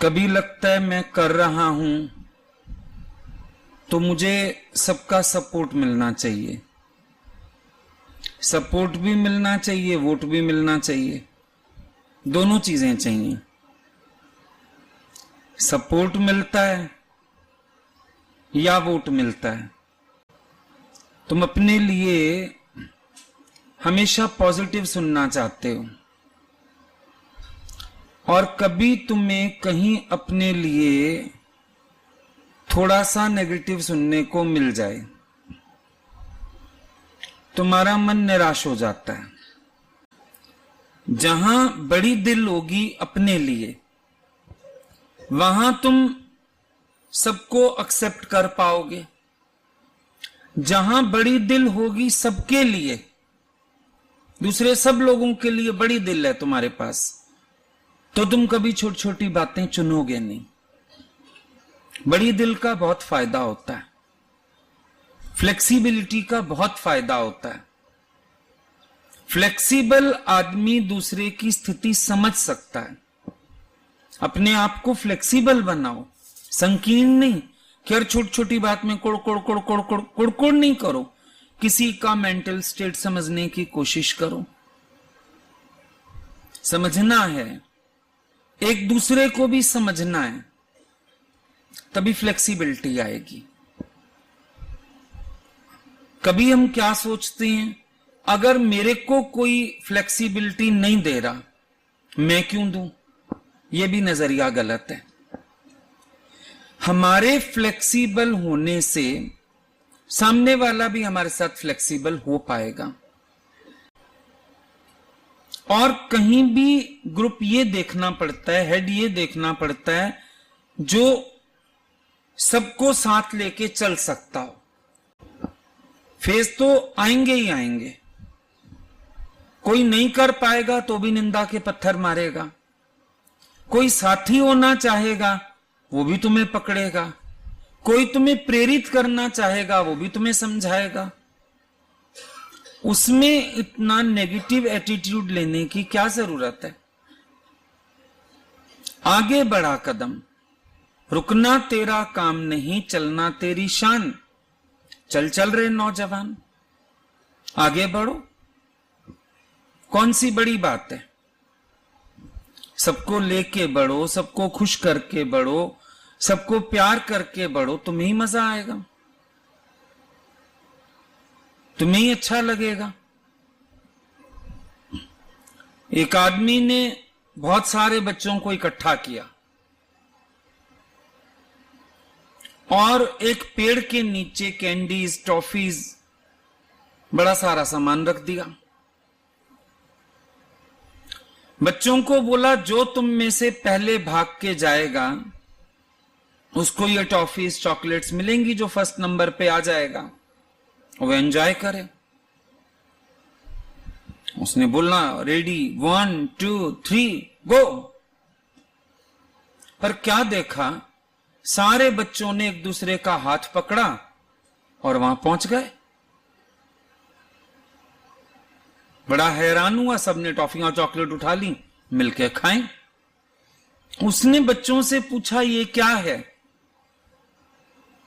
कभी लगता है मैं कर रहा हूं तो मुझे सबका सपोर्ट मिलना चाहिए, सपोर्ट भी मिलना चाहिए, वोट भी मिलना चाहिए, दोनों चीजें चाहिए। सपोर्ट मिलता है या वोट मिलता है। तुम अपने लिए हमेशा पॉजिटिव सुनना चाहते हो और कभी तुम्हें कहीं अपने लिए थोड़ा सा नेगेटिव सुनने को मिल जाए, तुम्हारा मन निराश हो जाता है। जहां बड़ी दिल होगी अपने लिए, वहां तुम सबको एक्सेप्ट कर पाओगे। जहां बड़ी दिल होगी सबके लिए, दूसरे सब लोगों के लिए बड़ी दिल है तुम्हारे पास, तो तुम कभी छोटी छोटी बातें चुनोगे नहीं। बड़ी दिल का बहुत फायदा होता है, फ्लेक्सिबिलिटी का बहुत फायदा होता है। फ्लेक्सिबल आदमी दूसरे की स्थिति समझ सकता है। अपने आप को फ्लेक्सिबल बनाओ, संकीर्ण नहीं कि हर छोटी छोटी बात में कुड़ नहीं करो। किसी का मेंटल स्टेट समझने की कोशिश करो। समझना है, एक दूसरे को भी समझना है, तभी फ्लेक्सिबिलिटी आएगी। कभी हम क्या सोचते हैं, अगर मेरे को कोई फ्लेक्सिबिलिटी नहीं दे रहा, मैं क्यों दूं? यह भी नजरिया गलत है। हमारे फ्लेक्सिबल होने से सामने वाला भी हमारे साथ फ्लेक्सिबल हो पाएगा। और कहीं भी ग्रुप ये देखना पड़ता है, हेड ये देखना पड़ता है जो सबको साथ लेके चल सकता हो। फेज तो आएंगे ही आएंगे, कोई नहीं कर पाएगा तो भी निंदा के पत्थर मारेगा, कोई साथी होना चाहेगा वो भी तुम्हें पकड़ेगा, कोई तुम्हें प्रेरित करना चाहेगा वो भी तुम्हें समझाएगा। उसमें इतना नेगेटिव एटीट्यूड लेने की क्या जरूरत है? आगे बढ़ा कदम, रुकना तेरा काम नहीं, चलना तेरी शान। चल चल रहे नौजवान, आगे बढ़ो। कौन सी बड़ी बात है? सबको लेके बढ़ो, सबको खुश करके बढ़ो, सबको प्यार करके बढ़ो, तुम्हें ही मजा आएगा, तुम्हें ही अच्छा लगेगा। एक आदमी ने बहुत सारे बच्चों को इकट्ठा किया और एक पेड़ के नीचे कैंडीज, टॉफीज, बड़ा सारा सामान रख दिया। बच्चों को बोला, जो तुम में से पहले भाग के जाएगा उसको ये टॉफीज, चॉकलेट्स मिलेंगी, जो फर्स्ट नंबर पे आ जाएगा वो एंजॉय करे। उसने बोला, रेडी, 1 2 3 गो। पर क्या देखा, सारे बच्चों ने एक दूसरे का हाथ पकड़ा और वहां पहुंच गए। बड़ा हैरान हुआ, सबने टॉफियां चॉकलेट उठा ली, मिलके खाएं। उसने बच्चों से पूछा, ये क्या है?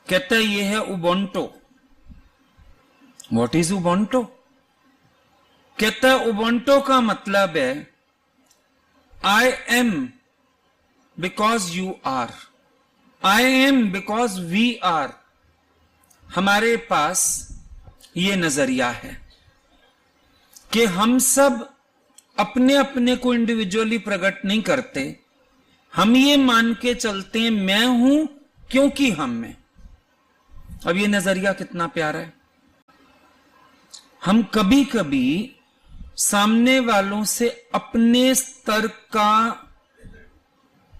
कहता है, ये है उबोंटो। What is उबोंटो? कहता है, उबोंटो का मतलब है I am because you are, I am because we are. हमारे पास ये नजरिया है कि हम सब अपने अपने को इंडिविजुअली प्रकट नहीं करते, हम ये मान के चलते हैं मैं हूं क्योंकि हम में। अब ये नजरिया कितना प्यारा है। हम कभी कभी सामने वालों से अपने स्तर का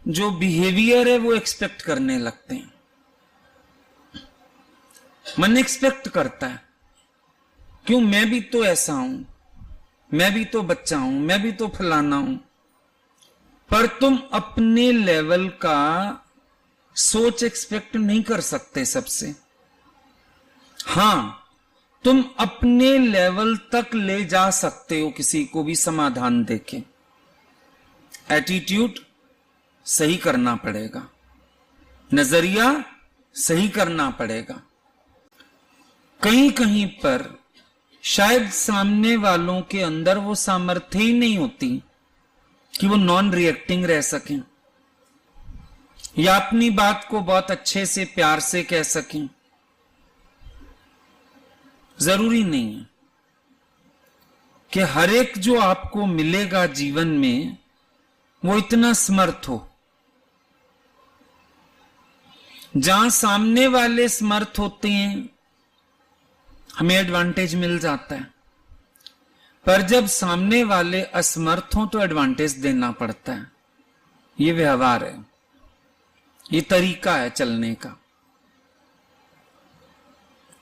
जो बिहेवियर है वो एक्सपेक्ट करने लगते हैं। मन एक्सपेक्ट करता है, क्यों, मैं भी तो ऐसा हूं, मैं भी तो बच्चा हूं, मैं भी तो फलाना हूं। पर तुम अपने लेवल का सोच एक्सपेक्ट नहीं कर सकते सबसे। हां, तुम अपने लेवल तक ले जा सकते हो किसी को भी समाधान देके। एटीट्यूड, सही करना पड़ेगा, नजरिया सही करना पड़ेगा। कहीं कहीं पर शायद सामने वालों के अंदर वो सामर्थ्य ही नहीं होती कि वो नॉन रिएक्टिंग रह सकें या अपनी बात को बहुत अच्छे से प्यार से कह सकें। जरूरी नहीं है कि हर एक जो आपको मिलेगा जीवन में वो इतना समर्थ हो। जहां सामने वाले समर्थ होते हैं हमें एडवांटेज मिल जाता है, पर जब सामने वाले असमर्थ हो तो एडवांटेज देना पड़ता है। ये व्यवहार है, ये तरीका है चलने का।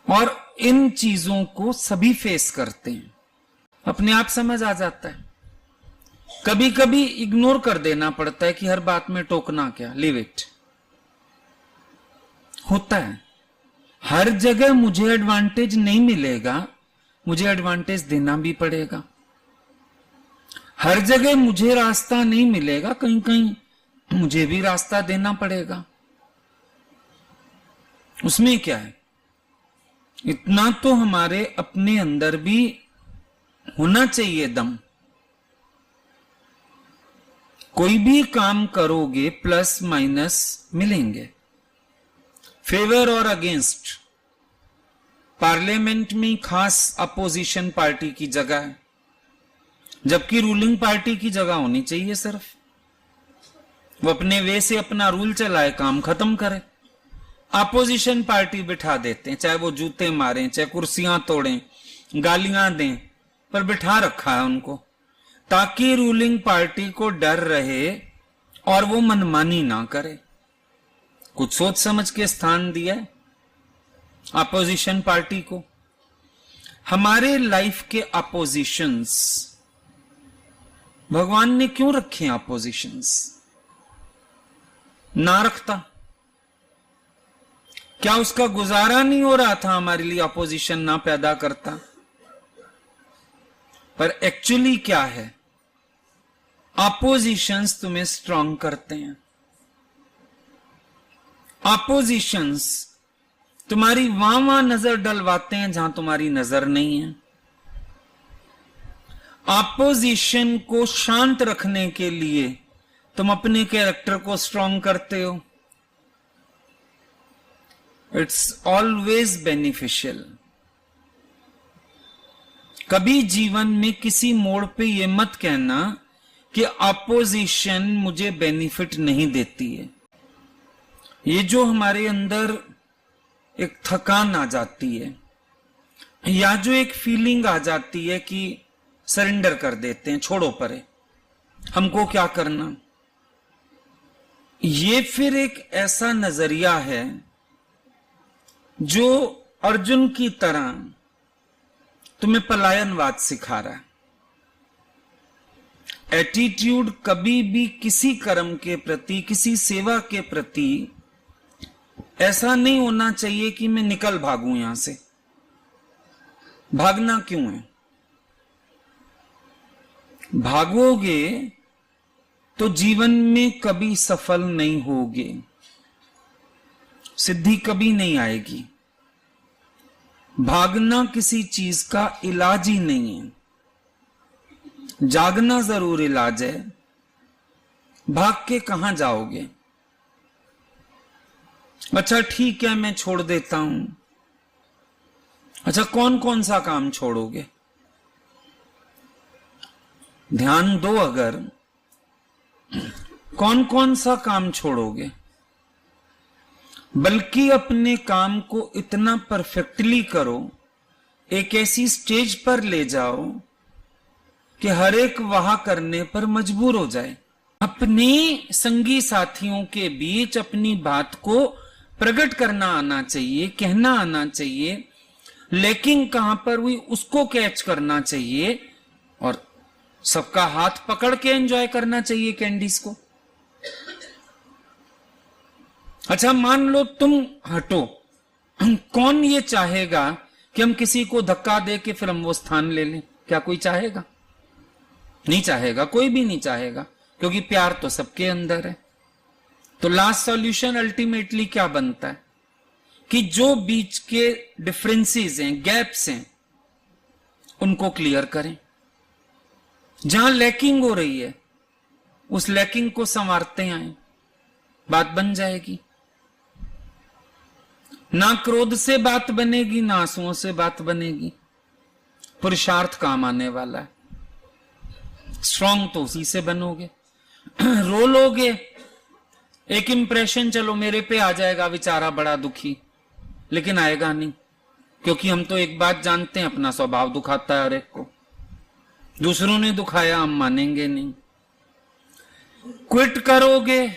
और इन चीजों को सभी फेस करते हैं, अपने आप समझ आ जाता है। कभी कभी इग्नोर कर देना पड़ता है कि हर बात में टोकना क्या, लीव इट। होता है, हर जगह मुझे एडवांटेज नहीं मिलेगा, मुझे एडवांटेज देना भी पड़ेगा। हर जगह मुझे रास्ता नहीं मिलेगा, कहीं कहीं मुझे भी रास्ता देना पड़ेगा। उसमें क्या है, इतना तो हमारे अपने अंदर भी होना चाहिए दम। कोई भी काम करोगे प्लस माइनस मिलेंगे, फेवर और अगेंस्ट। पार्लियामेंट में खास अपोजिशन पार्टी की जगह है, जबकि रूलिंग पार्टी की जगह होनी चाहिए सिर्फ। वो अपने वे से अपना रूल चलाए, काम खत्म करे। अपोजिशन पार्टी बिठा देते हैं, चाहे वो जूते मारें, चाहे कुर्सियां तोड़ें, गालियां दें, पर बिठा रखा है उनको ताकि रूलिंग पार्टी को डर रहे और वो मनमानी ना करे। कुछ सोच समझ के स्थान दिया है अपोजिशन पार्टी को। हमारे लाइफ के अपोजिशंस भगवान ने क्यों रखे हैं? अपोजिशंस ना रखता, क्या उसका गुजारा नहीं हो रहा था हमारे लिए अपोजिशन ना पैदा करता? पर एक्चुअली क्या है, अपोजिशंस तुम्हें स्ट्रांग करते हैं। अपोजिशंस तुम्हारी वहां नजर डलवाते हैं जहां तुम्हारी नजर नहीं है। अपोजिशन को शांत रखने के लिए तुम अपने कैरेक्टर को स्ट्रांग करते हो। It's always beneficial. कभी जीवन में किसी मोड़ पे ये मत कहना कि अपोजिशन मुझे बेनिफिट नहीं देती है। ये जो हमारे अंदर एक थकान आ जाती है या जो एक फीलिंग आ जाती है कि सरेंडर कर देते हैं, छोड़ो परे, हमको क्या करना, ये फिर एक ऐसा नजरिया है जो अर्जुन की तरह तुम्हें पलायनवाद सिखा रहा है। एटीट्यूड कभी भी किसी कर्म के प्रति, किसी सेवा के प्रति ऐसा नहीं होना चाहिए कि मैं निकल भागूं यहां से। भागना क्यों है? भागोगे तो जीवन में कभी सफल नहीं होगे, सिद्धि कभी नहीं आएगी। भागना किसी चीज का इलाज ही नहीं है। जागना जरूर इलाज है, भाग के कहां जाओगे? अच्छा ठीक है, मैं छोड़ देता हूं। अच्छा, कौन कौन सा काम छोड़ोगे? ध्यान दो, अगर कौन कौन सा काम छोड़ोगे? बल्कि अपने काम को इतना परफेक्टली करो, एक ऐसी स्टेज पर ले जाओ कि हर एक वहां करने पर मजबूर हो जाए। अपने संगी साथियों के बीच अपनी बात को प्रकट करना आना चाहिए, कहना आना चाहिए, लेकिन कहां पर हुई उसको कैच करना चाहिए और सबका हाथ पकड़ के एंजॉय करना चाहिए कैंडीज को। अच्छा, मान लो तुम हटो, कौन ये चाहेगा कि हम किसी को धक्का दे के फिर हम वो स्थान ले लें? क्या कोई चाहेगा? नहीं चाहेगा, कोई भी नहीं चाहेगा, क्योंकि प्यार तो सबके अंदर है। तो लास्ट सॉल्यूशन अल्टीमेटली क्या बनता है कि जो बीच के डिफरेंसेस हैं, गैप्स हैं, उनको क्लियर करें। जहां लैकिंग हो रही है उस लैकिंग को संवारते आए, बात बन जाएगी। ना क्रोध से बात बनेगी, ना आंसुओं से बात बनेगी। पुरुषार्थ काम आने वाला है। स्ट्रांग तो उसी से बनोगे। रो लोगे, एक इंप्रेशन चलो मेरे पे आ जाएगा, बेचारा बड़ा दुखी, लेकिन आएगा नहीं, क्योंकि हम तो एक बात जानते हैं, अपना स्वभाव दुखाता है हर एक को। दूसरों ने दुखाया हम मानेंगे नहीं। क्विट करोगे,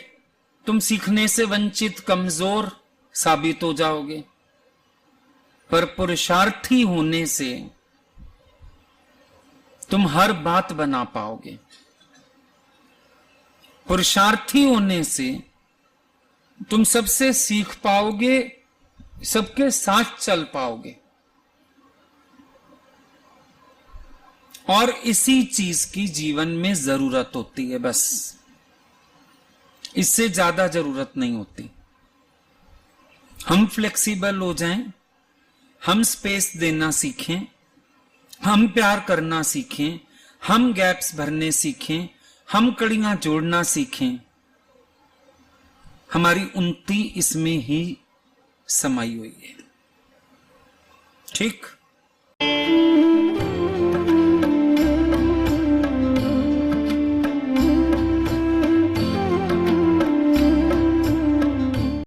तुम सीखने से वंचित, कमजोर साबित हो जाओगे। पर पुरुषार्थी होने से तुम हर बात बना पाओगे। पुरुषार्थी होने से तुम सबसे सीख पाओगे, सबके साथ चल पाओगे। और इसी चीज की जीवन में जरूरत होती है, बस इससे ज्यादा जरूरत नहीं होती। हम फ्लेक्सिबल हो जाएं, हम स्पेस देना सीखें, हम प्यार करना सीखें, हम गैप्स भरने सीखें, हम कड़ियां जोड़ना सीखें। हमारी उन्नति इसमें ही समाई हुई है। ठीक।